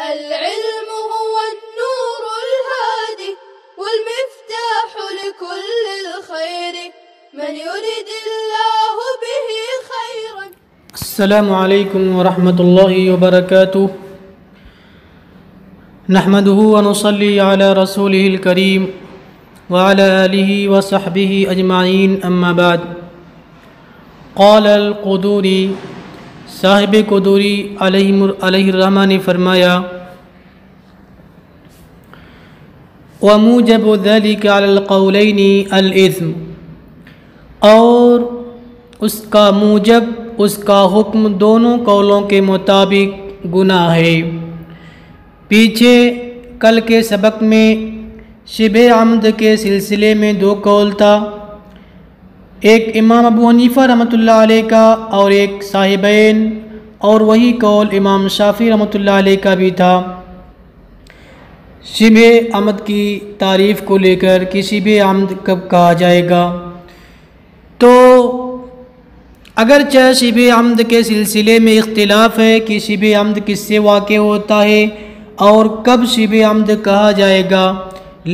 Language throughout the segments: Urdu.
العلم هو النور الهادي والمفتاح لكل الخير من يرد الله به خيرا. السلام علیکم ورحمۃ اللہ وبرکاتہ. نحمده ونصلي على رسوله الكريم وعلى آله وصحبه أجمعين. اما بعد. قال القدوری، صاحب قدوری علیہ الرحمہ نے فرمایا: وَمُوجَبُ ذَلِكَ عَلَى الْقَوْلَيْنِ الْإِثْمُ، اور اس کا موجب، اس کا حکم دونوں قولوں کے مطابق گناہ ہے. پیچھے کل کے سبق میں شبہ عمد کے سلسلے میں دو قول تھا، ایک امام ابو حنیفہ رحمۃ اللہ علیہ کا اور ایک صاحبین، اور وہی قول امام شافعی رحمۃ اللہ علیہ کا بھی تھا. شبہ عمد کی تعریف کو لے کر کہ شبہ عمد کب کہا جائے گا. تو اگرچہ شبہ عمد کے سلسلے میں اختلاف ہے کہ شبہ عمد کس سے واقع ہوتا ہے اور کب شبہ عمد کہا جائے گا،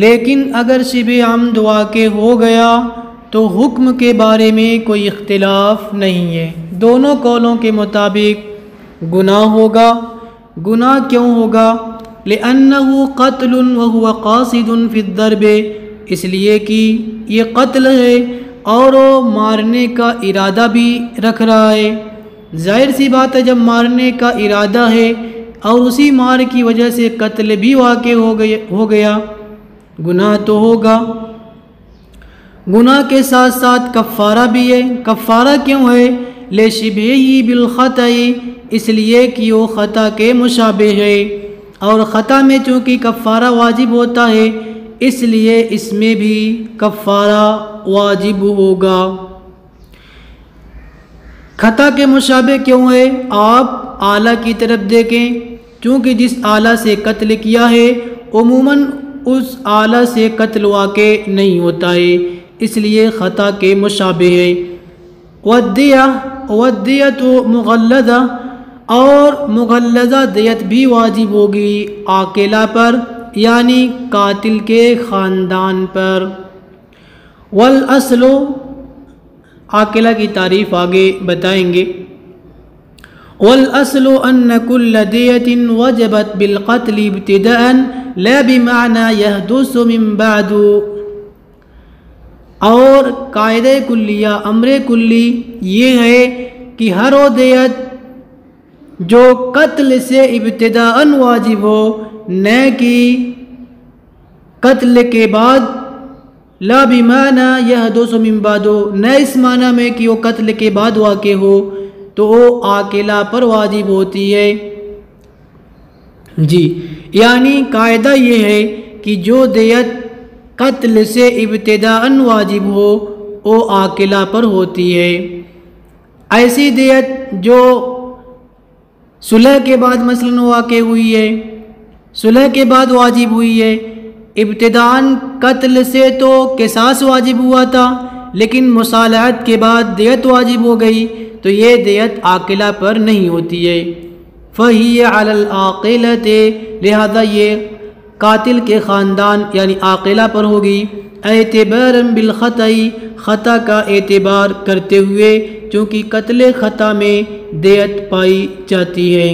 لیکن اگر شبہ عمد واقع ہو گیا تو حکم کے بارے میں کوئی اختلاف نہیں ہے. دونوں قولوں کے مطابق گناہ ہوگا. گناہ کیوں ہوگا؟ لأنه قتل وهو قاصد في الضرب، اس لیے کہ یہ قتل ہے اور وہ مارنے کا ارادہ بھی رکھ رہا ہے. ظاہر سی بات ہے، جب مارنے کا ارادہ ہے اور اسی مار کی وجہ سے قتل بھی واقع ہو گیا، گناہ تو ہوگا. گناہ کے ساتھ ساتھ کفارہ بھی ہے. کفارہ کیوں ہے؟ لشبہہ بالخطأ، اس لیے کہ وہ خطا کے مشابہ ہے، اور خطا میں چونکہ کفارہ واجب ہوتا ہے اس لیے اس میں بھی کفارہ واجب ہوگا. خطا کے مشابہ کیوں ہے؟ آپ آلہ کی طرف دیکھیں، چونکہ جس آلہ سے قتل کیا ہے عموماً اس آلہ سے قتل واقع نہیں ہوتا ہے، اس لیے خطا کے مشابہ ہے. والدیۃ مغلظہ، اور مغلظہ دیت بھی واجب ہوگی عاقلہ پر، یعنی قاتل کے خاندان پر. والاصل، عاقلہ کی تعریف آگے بتائیں گے. والاصل ان كل دیت وجبت بالقتل ابتداء لا بمعنى يحدث من بعد، اور قاعدہ کلیہ، امر کلی یہ ہے کہ ہر وہ دیت جو قتل سے ابتداءً واجب ہو، نہ کہ قتل کے بعد. لا بمعنى يحدث من بعد، نہ اس معنی میں کہ وہ قتل کے بعد واقع ہو تو وہ عاقلہ پر واجب ہوتی ہے. جی، یعنی قاعدہ یہ ہے کہ جو دیت قتل سے ابتداءً واجب ہو وہ عاقلہ پر ہوتی ہے. ایسی دیت جو صلح کے بعد مثلاً واقع ہوئی ہے، صلح کے بعد واجب ہوئی ہے، ابتداءً قتل سے تو قصاص واجب ہوا تھا لیکن مصالحت کے بعد دیت واجب ہو گئی تو یہ دیت عاقلہ پر نہیں ہوتی ہے. فَهِيَ عَلَى الْعَاقِلَةِ، لہذا یہ قاتل کے خاندان یعنی عاقلہ پر ہوگی. اعتباراً بالخطأ، خطا کا اعتبار کرتے ہوئے، چونکہ قتل خطا میں دیت پائی جاتی ہے.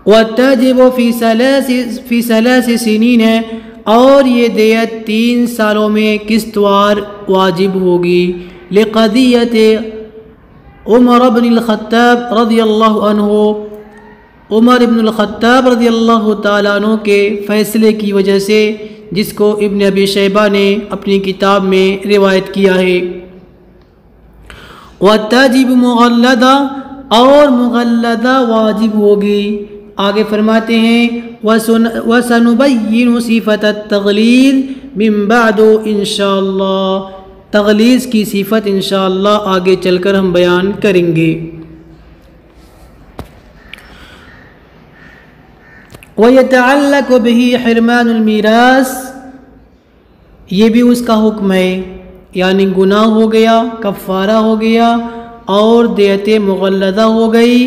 وَتَجِبُ فِي ثَلَاثِ سِنِينَ، اور یہ دیت 3 سالوں میں قسط وار واجب ہوگی. لِقَضِيَّةِ عمر بن الخطاب رضی اللہ عنہ، عمر ابن الخطاب رضی اللہ تعالیٰ عنہ کے فیصلے کی وجہ سے، جس کو ابن ابی شیبہ نے اپنی کتاب میں روایت کیا ہے. وَتَجِبُ مُغَلَّظَةً، اور مغلظہ واجب ہوگی. آگے فرماتے ہیں وَسَنُبَيِّنُ صِفَةَ التَّغْلِيظِ مِن بَعْدُ انشاءاللہ، تغلیظ کی صفت انشاءاللہ آگے چل کر ہم بیان کریں گے. وَيَتَعَلَّقُ بِهِ حِرْمَانُ الْمِيرَاثِ، یہ بھی اس کا حکم ہے، یعنی گناہ ہو گیا، کفارہ ہو گیا اور دیت مغلظہ ہو گئی.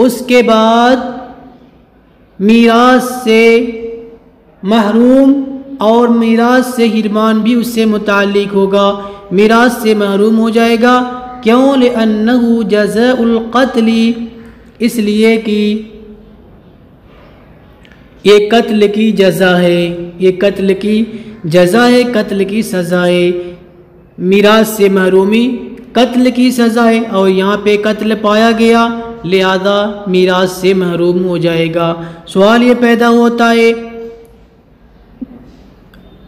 اس کے بعد میراث سے محروم اور میراث سے حرمان بھی اس سے متعلق ہوگا، میراث سے محروم ہو جائے گا۔ کیوں؟ لأنہ جزاء القتل، اس لیے کہ یہ قتل کی جزا ہے، یہ قتل کی جزا ہے، قتل کی سزا ہے۔ میراث سے محرومی قتل کی سزا ہے، اور یہاں پہ قتل پایا گیا لہذا میراث سے محروم ہو جائے گا۔ سوال یہ پیدا ہوتا ہے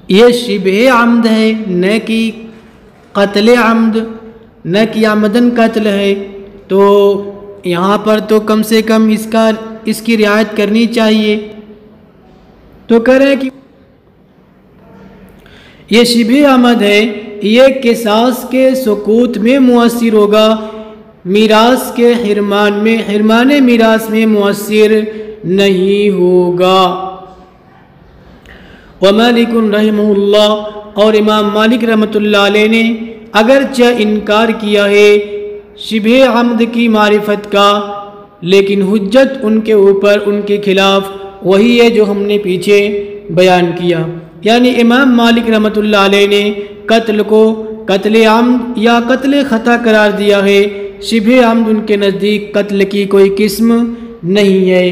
یہ شبہ عمد ہے، نہ کہ قتل عمد، نہ کہ عمدن قتل ہے، تو یہاں پر تو کم سے کم اس کی رعایت کرنی چاہیے۔ تو کریں کہ یہ شبہ عمد ہے، یہ قصاص کے سقوط میں مؤثر ہوگا، میراث کے حرمان میراث میں مؤثر نہیں ہوگا۔ ومالک رحمہ اللہ، اور امام مالک رحمۃ اللہ علیہ نے اگرچہ انکار کیا ہے شبہ عمد کی معرفت کا، لیکن حجت ان کے اوپر ان کے خلاف وہی ہے جو ہم نے پیچھے بیان کیا، یعنی امام مالک رحمۃ اللہ علیہ نے قتل کو قتل عمد یا قتل خطا قرار دیا ہے، شبہ عمد ان کے نزدیک قتل کی کوئی قسم نہیں ہے۔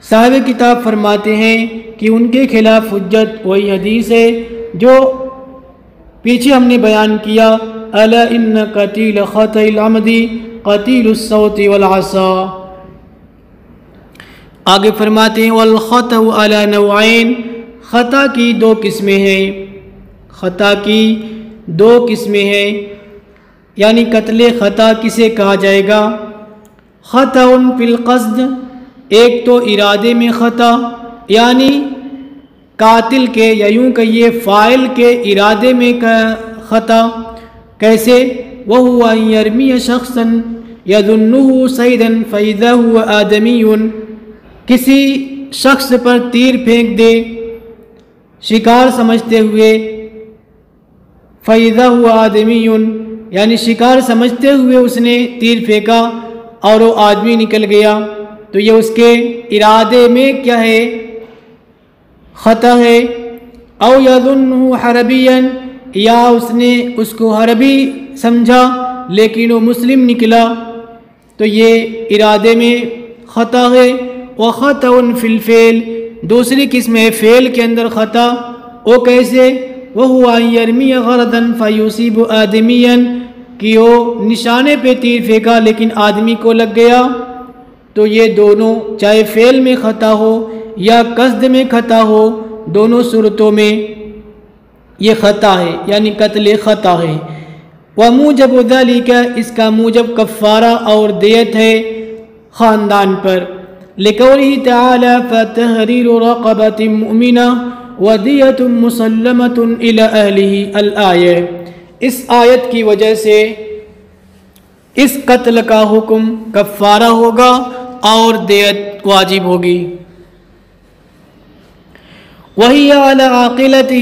صاحب کتاب فرماتے ہیں کہ ان کے خلاف حجت وہی حدیث ہے جو پیچھے ہم نے بیان کیا، الا ان قتیل خطأ العمد قتیل الصوت والعصا۔ آگے فرماتے ہیں والخطأ علی نوعین، خطا کی دو قسمیں ہیں، خطا کی دو قسمیں ہیں، یعنی قتل خطا کسے کہا جائے گا؟ خطأ فی القصد، ایک تو ارادے میں خطا، یعنی قاتل کے یا یوں کہیے فاعل کے ارادے میں خطا، کیسے؟ وَهُوَ أَن يَرْمِيَ شَخْصًا يَظُنُّهُ صَيْدًا فَإِذَا هُوَ آدَمِيٌّ، کسی شخص پر تیر پھینک دے شکار سمجھتے ہوئے، فَإِذَا هُوَ آدَمِيٌّ یعنی شکار سمجھتے ہوئے اس نے تیر پھینکا اور وہ آدمی نکل گیا، تو یہ اس کے ارادے میں کیا ہے؟ خطا ہے۔ او یظنہ حربیا، یا اس نے اس کو حربی سمجھا لیکن وہ مسلم نکلا، تو یہ ارادے میں خطا ہے۔ وخطأ فی الفعل، دوسری قسم ہے فعل کے اندر خطا، وہ کیسے؟ وہو ان یرمی غرضا فیصیب آدمیا، کہ وہ نشانے پہ تیر پھینکا لیکن آدمی کو لگ گیا، تو یہ دونوں چاہے فعل میں خطا ہو یا قصد میں خطا ہو، دونوں صورتوں میں یہ خطا ہے، یعنی قتل خطا ہے۔ وموجب ذلک، اس کا موجب کفارہ اور دیت ہے خاندان پر، لقولہ تعالی فتحریر رقبۃ مؤمنہ ودیۃ مسلمۃ الی اہلہ، الآیہ، اس آیت کی وجہ سے اس قتل کا حکم کفارہ ہوگا اور دیت واجب ہوگی۔ وہی علی عاقلتہ،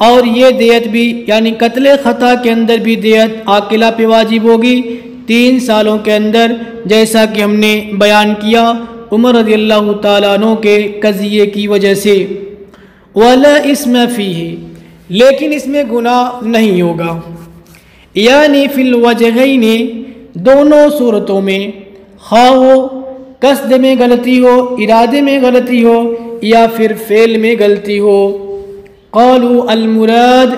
اور یہ دیت بھی یعنی قتل خطا کے اندر بھی دیت عاقلہ پہ واجب ہوگی 3 سالوں کے اندر، جیسا کہ ہم نے بیان کیا عمر رضی اللہ تعالیٰ عنہ کے قضیے کی وجہ سے۔ ولا اسم فیہ، لیکن اس میں گناہ نہیں ہوگا، یعنی فی الوجہین، دونوں صورتوں میں، خواہ ہو قصد میں غلطی ہو، ارادے میں غلطی ہو، یا پھر فعل میں غلطی ہو۔ قالوا المراد،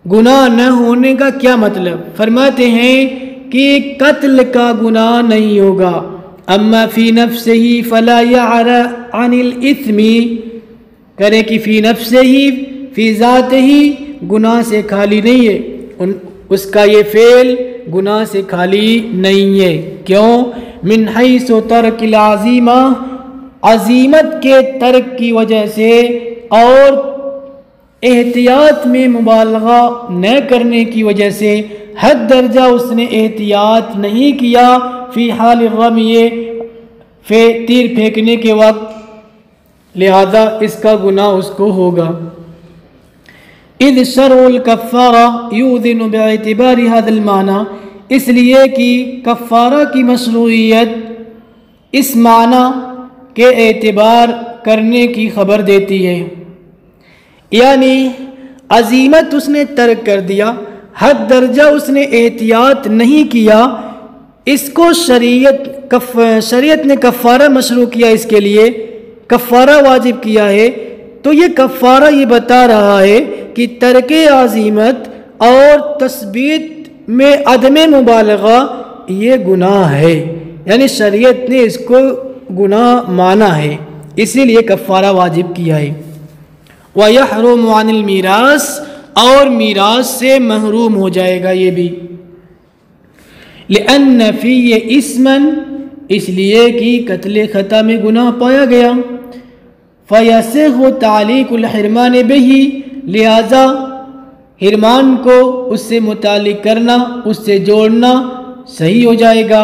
گناہ نہ ہونے کا کیا مطلب؟ فرماتے ہیں کہ قتل کا گناہ نہیں ہوگا، اما فی نفسہ فلا یعر عن الاثم، کرے کہ فی نفسہ فی ذاتہ گناہ سے خالی نہیں ہے، اس کا یہ فعل گناہ سے خالی نہیں ہے۔ کیوں؟ من حیث ترک العزیمہ، عزیمت کے ترک کی وجہ سے اور احتیاط میں مبالغہ نہ کرنے کی وجہ سے، حد درجہ اس نے احتیاط نہیں کیا فی حال الرمی، تیر پھینکنے کے وقت، لہذا اس کا گناہ اس کو ہوگا۔ اذ شرع الکفارہ یؤذن باعتبار هذا المعنی، اس لیے کہ کفارہ کی مشروعیت اس معنی کے اعتبار کرنے کی خبر دیتی ہے، یعنی عزیمت اس نے ترک کر دیا، حد درجہ اس نے احتیاط نہیں کیا، اس کو شریعت نے کفارہ مشروع کیا، اس کے لیے کفارہ واجب کیا ہے، تو یہ کفارہ یہ بتا رہا ہے کہ ترک عزیمت اور تثبیت میں عدم مبالغہ یہ گناہ ہے، یعنی شریعت نے اس کو گناہ مانا ہے، اسی لیے کفارہ واجب کیا ہے۔ وَيَحْرُمُ عَنِ الْمِيرَاثِ، اور میراث سے محروم ہو جائے گا یہ بھی، لِأَنَّ فِيهِ إِثْمًا، اس لیے کہ قتل خطا میں گناہ پایا گیا، فَيَصِحُّ تَعْلِيقُ الْحِرْمَانِ بِهِ، لہذا حرمان کو اس سے متعلق کرنا، اس سے جوڑنا صحیح ہو جائے گا،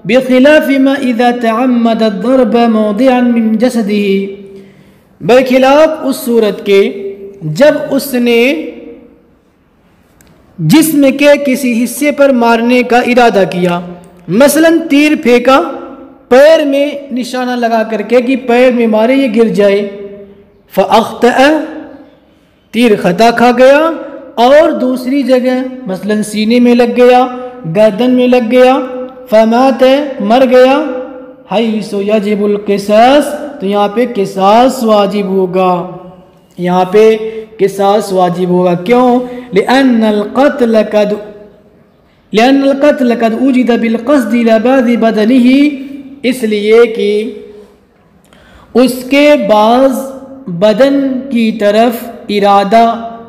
بِخِلَافِ مَا إِذَا تَعَمَّدَ الضَّرْبَ مَوْضِعًا مِّن جَسَدِهِ، برخلاف اس صورت کے جب اس نے جسم کے کسی حصے پر مارنے کا ارادہ کیا، مثلا تیر پھینکا پیر میں نشانہ لگا کر کے کہ پیر میں مارے یہ گر جائے، فَأَخْطَأَ، تیر خطا کھا گیا، اور دوسری جگہ مثلا سینے میں لگ گیا، گردن میں لگ گیا، فَمَاتَ، مر گیا، حَيْثُ يَجِبُ الْقِصَاص، تو یہاں پہ قصاص واجب ہوگا، یہاں پہ قصاص واجب ہوگا، کیوں؟ لِأَنَّ الْقَتْلَ قَدْ وُجِدَ بِالْقَصْدِ إِلَى بَعْضِ بَدَنِهِ، اس لیے کہ اس کے بعض بدن کی طرف ارادہ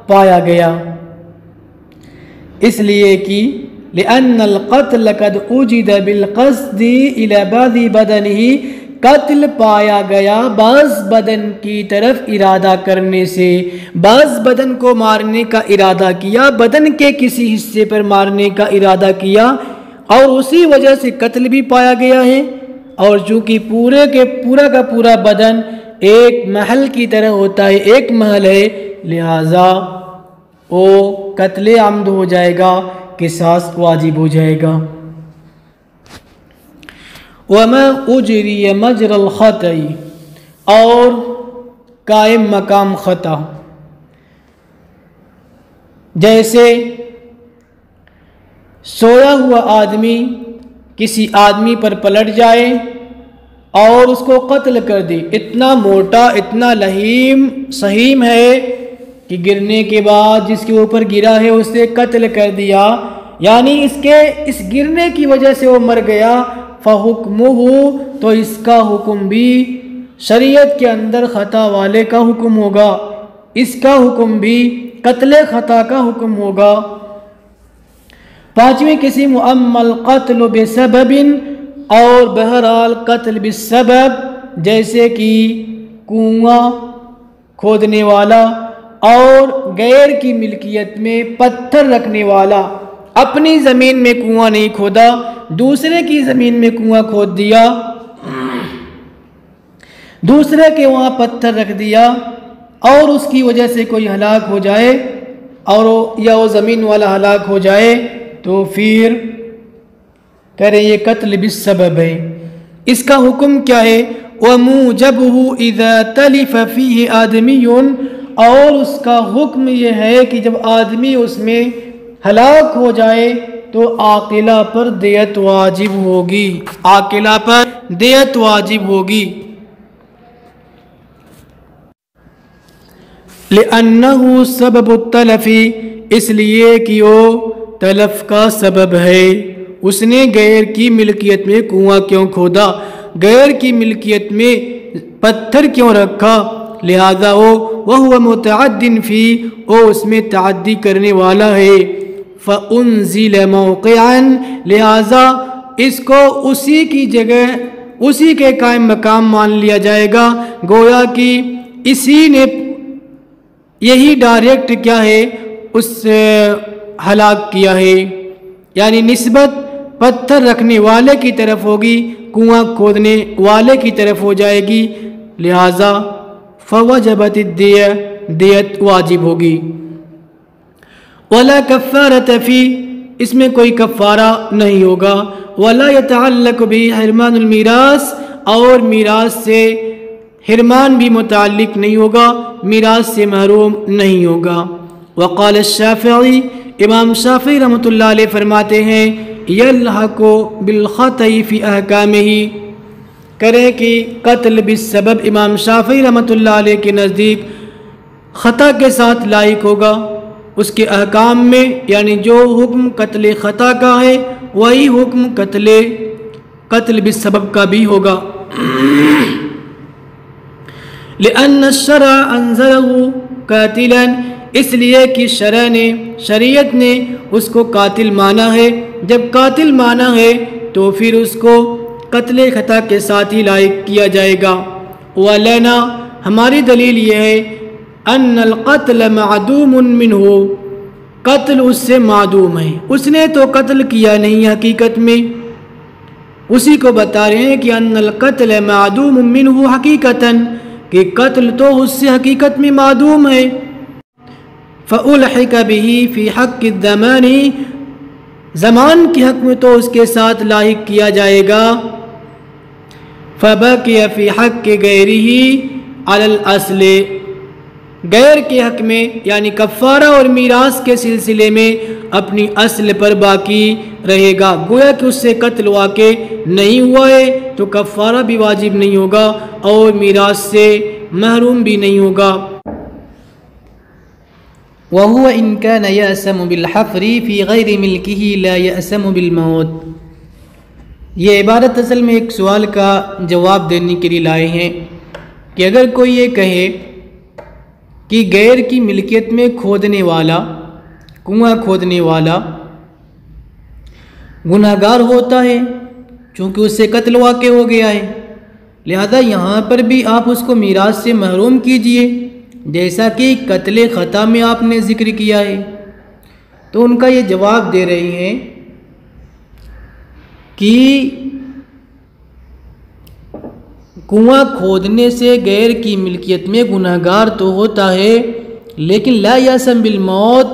پایا گیا، اس لیے کہ لِأَنَّ الْقَتْلَ قَدْ وُجِدَ بِالْقَصْدِ إِلَى بَعْضِ بَدَنِهِ، قتل پایا گیا بعض بدن کی طرف ارادہ کرنے سے، بعض بدن کو مارنے کا ارادہ کیا، بدن کے کسی حصے پر مارنے کا ارادہ کیا، اور اسی وجہ سے قتل بھی پایا گیا ہے، اور چونکہ پورا کا پورا بدن ایک محل کی طرح ہوتا ہے، ایک محل ہے، لہذا وہ قتل عمد ہو جائے گا، قصاص واجب ہو جائے گا۔ وَمَا أُجْرِيَ مَجْرَ الْخَطَئِ، اور قائم مقام خطا، جیسے سویا ہوا آدمی کسی آدمی پر پلٹ جائے اور اس کو قتل کر دے، اتنا موٹا اتنا لحیم سہیم ہے کہ گرنے کے بعد جس کے اوپر گرا ہے اسے قتل کر دیا، یعنی اس گرنے کی وجہ سے وہ مر گیا، فَحُکْمُهُ، تو اس کا حکم بھی شریعت کے اندر خطا والے کا حکم ہوگا، اس کا حکم بھی قتل خطا کا حکم ہوگا۔ پانچویں قسم اما القتل بسبب، اور بہرحال قتل بالسبب، جیسے کہ کنواں کھودنے والا اور غیر کی ملکیت میں پتھر رکھنے والا، اپنی زمین میں کنواں نہیں کھودا، دوسرے کی زمین میں کنواں کھود دیا، دوسرے کے وہاں پتھر رکھ دیا، اور اس کی وجہ سے کوئی ہلاک ہو جائے یا وہ زمین والا ہلاک ہو جائے، تو پھر کہہ رہے یہ قتل بالسبب ہے۔ اس کا حکم کیا ہے؟ وَمُوجَبُهُ إِذَا تَلِفَ فِيهِ آدَمِيٌّ، اور اس کا حکم یہ ہے کہ جب آدمی اس میں ہلاک ہو جائے تو عاقلہ پر دیت واجب ہوگی، عاقلہ پر دیت واجب ہوگی، لِأَنَّهُ سَبَبُ التَّلَفِ، اس لیے کہ وہ تلف کا سبب ہے، اس نے غیر کی ملکیت میں کنواں کیوں کھودا، غیر کی ملکیت میں پتھر کیوں رکھا، لہذا وَهُوَ مُتَعَدٍ فِيهِ، وہ اس میں تعدی کرنے والا ہے، فَأُنزِلَ مَوْقِعًا، لہذا اس کو اسی کی جگہ اسی کے قائم مقام مان لیا جائے گا، گویا کہ اسی نے یہی ڈائریکٹ کیا ہے اس سے ہلاک کیا ہے، یعنی نسبت پتھر رکھنے والے کی طرف ہوگی، کنواں کھودنے والے کی طرف ہو جائے گی، لہذا فوجبت الدیہ، دیت واجب ہوگی۔ ولا کفارۃ فی، اس میں کوئی کفارہ نہیں ہوگا۔ ولا یتعلق بھی حرمان المیراث، اور میراث سے حرمان بھی متعلق نہیں ہوگا، میراث سے محروم نہیں ہوگا۔ وقال الشافعی، امام شافعی رحمۃ اللہ علیہ فرماتے ہیں یلحق بالخطأ فی احکامہ، کریں کہ قتل بالسبب امام شافعی رحمۃ اللہ علیہ کے نزدیک خطا کے ساتھ لائق ہوگا اس کے احکام میں، یعنی جو حکم قتل خطا کا ہے وہی حکم قتل بالسبب کا بھی ہوگا۔ لأن الشرع انزله قاتلا، اس لیے کہ شریعت نے اس کو قاتل مانا ہے، جب قاتل مانا ہے تو پھر اس کو قتل خطا کے ساتھ ہی لائق کیا جائے گا۔ ولنا، ہماری دلیل یہ ہے ان القتل معدوم منہ، قتل اس سے معدوم ہے، اس نے تو قتل کیا نہیں حقیقت میں، اسی کو بتا رہے ہیں کہ ان القتل معدوم منہ حقیقتاً، کہ قتل تو اس سے حقیقت میں معدوم ہے۔ فَأُلْحِقَ بِهِ فِي حَقِّ الزَّمَانِ، زمان کے حق میں تو اس کے ساتھ لاحق کیا جائے گا۔ فَبَقِيَ فِي حَقِّ غَيْرِهِ عَلَى الْأَصْلِ، غیر کے حق میں یعنی کفارہ اور میراث کے سلسلے میں اپنی اصل پر باقی رہے گا، گویا کہ اس سے قتل واقع نہیں ہوا ہے تو کفارہ بھی واجب نہیں ہوگا اور میراث سے محروم بھی نہیں ہوگا۔ وَهُوَ إِن كَانَ يَأْسَمُ بِالْحَفْرِ فِي غَيْرِ مِلْكِهِ لَا يَأْسَمُ بِالْمَوْتِ، یہ عبارت اصل میں ایک سوال کا جواب دینے کے لیے لائے ہیں کہ اگر کوئی یہ کہے کہ غیر کی ملکیت میں کھودنے والا، کنواں کھودنے والا گناہگار ہوتا ہے چونکہ اس سے قتل واقع ہو گیا ہے، لہذا یہاں پر بھی آپ اس کو میراث سے محروم کیجئے جیسا کہ قتل خطا میں آپ نے ذکر کیا ہے۔ تو ان کا یہ جواب دے رہے ہیں کہ کنواں کھودنے سے غیر کی ملکیت میں گناہگار تو ہوتا ہے لیکن لا یأسم بالموت،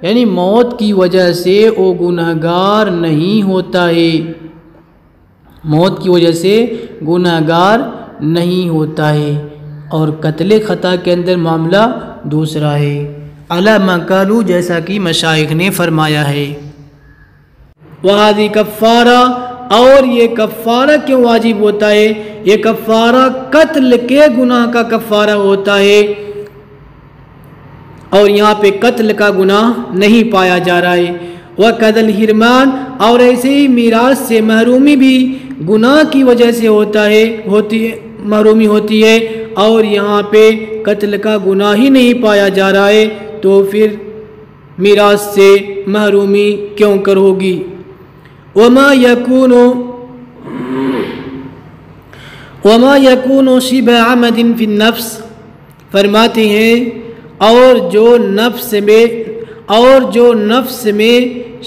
یعنی موت کی وجہ سے وہ گناہگار نہیں ہوتا ہے، موت کی وجہ سے گناہگار نہیں ہوتا ہے۔ اور قتل خطا کے اندر معاملہ دوسرا ہے، علی ما قالوا، جیسا کہ مشائخ نے فرمایا ہے۔ وہذی کفارہ، اور یہ کفارہ کیوں واجب ہوتا ہے؟ یہ کفارہ قتل کے گناہ کا کفارہ ہوتا ہے اور یہاں پہ قتل کا گناہ نہیں پایا جا رہا ہے۔ وَقَدَ الْحِرْمَانِ، اور ایسے ہی میراث سے محرومی بھی گناہ کی وجہ سے محرومی ہوتی ہے اور یہاں پہ قتل کا گناہ ہی نہیں پایا جا رہا ہے تو پھر میراث سے محرومی کیوں کر ہوگی؟ وَمَا يَكُونُ شِبْهَ عَمَدٍ فِي النَّفْسِ، فرماتے ہیں اور جو نفس میں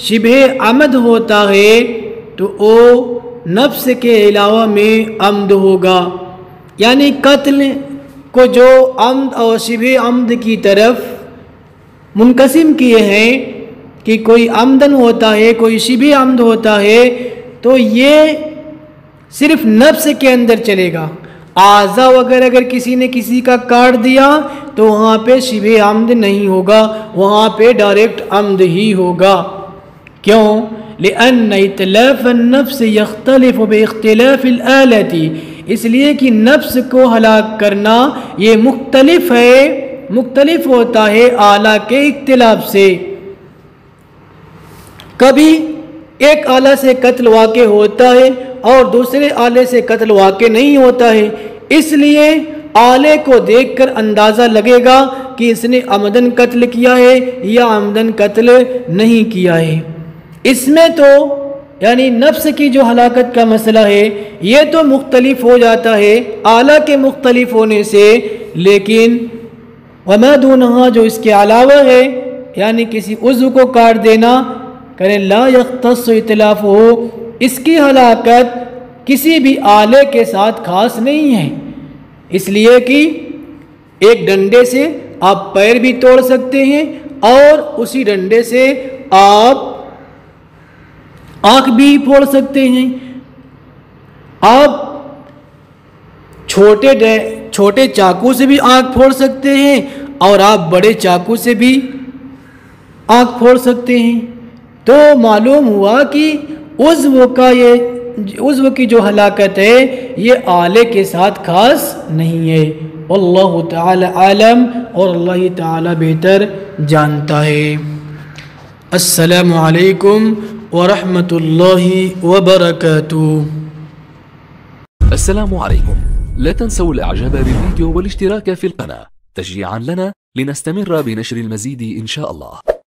شبہ عمد ہوتا ہے تو وہ نفس کے علاوہ میں عمد ہوگا، یعنی قتل کو جو عمد اور شبہ عمد کی طرف منقسم کیے ہیں کہ کوئی عمدن ہوتا ہے کوئی شبہ عمد ہوتا ہے، تو یہ صرف نفس کے اندر چلے گا۔ اعضاء وغیرہ اگر کسی نے کسی کا کاٹ دیا تو وہاں پہ شبہ عمد نہیں ہوگا، وہاں پہ ڈائریکٹ عمد ہی ہوگا۔ کیوں؟ لأن اتلاف النفس يختلف باختلاف الآلة، اس لیے کہ نفس کو ہلاک کرنا یہ مختلف ہوتا ہے آلہ کے اختلاف سے۔ کبھی ایک آلہ سے قتل واقع ہوتا ہے اور دوسرے آلے سے قتل واقع نہیں ہوتا ہے، اس لیے آلے کو دیکھ کر اندازہ لگے گا کہ اس نے عمدن قتل کیا ہے یا عمدن قتل نہیں کیا ہے۔ اس میں تو یعنی نفس کی جو ہلاکت کا مسئلہ ہے یہ تو مختلف ہو جاتا ہے آلہ کے مختلف ہونے سے، لیکن وما دونہا، جو اس کے علاوہ ہے یعنی کسی عضو کو کاٹ دینا، کریں لا یختص اطلاف ہو، اس کی ہلاکت کسی بھی آلے کے ساتھ خاص نہیں ہے، اس لیے کہ ایک ڈنڈے سے آپ پیر بھی توڑ سکتے ہیں اور اسی ڈنڈے سے آپ آنکھ بھی پھوڑ سکتے ہیں، آپ چھوٹے چاقو سے بھی آنکھ پھوڑ سکتے ہیں اور آپ بڑے چاقو سے بھی آنکھ پھوڑ سکتے ہیں۔ تو معلوم ہوا کہ عضو کی جو ہلاکت ہے یہ آلے کے ساتھ خاص نہیں ہے۔ واللہ تعالی عالم، اور اللہ تعالی بہتر جانتا ہے۔ السلام علیکم ورحمۃ اللہ وبرکاتہ۔ السلام عليكم. لا تنسوا الاعجاب بالفيديو والاشتراك في القناة تشجيعا لنا لنستمر بنشر المزيد إن شاء الله.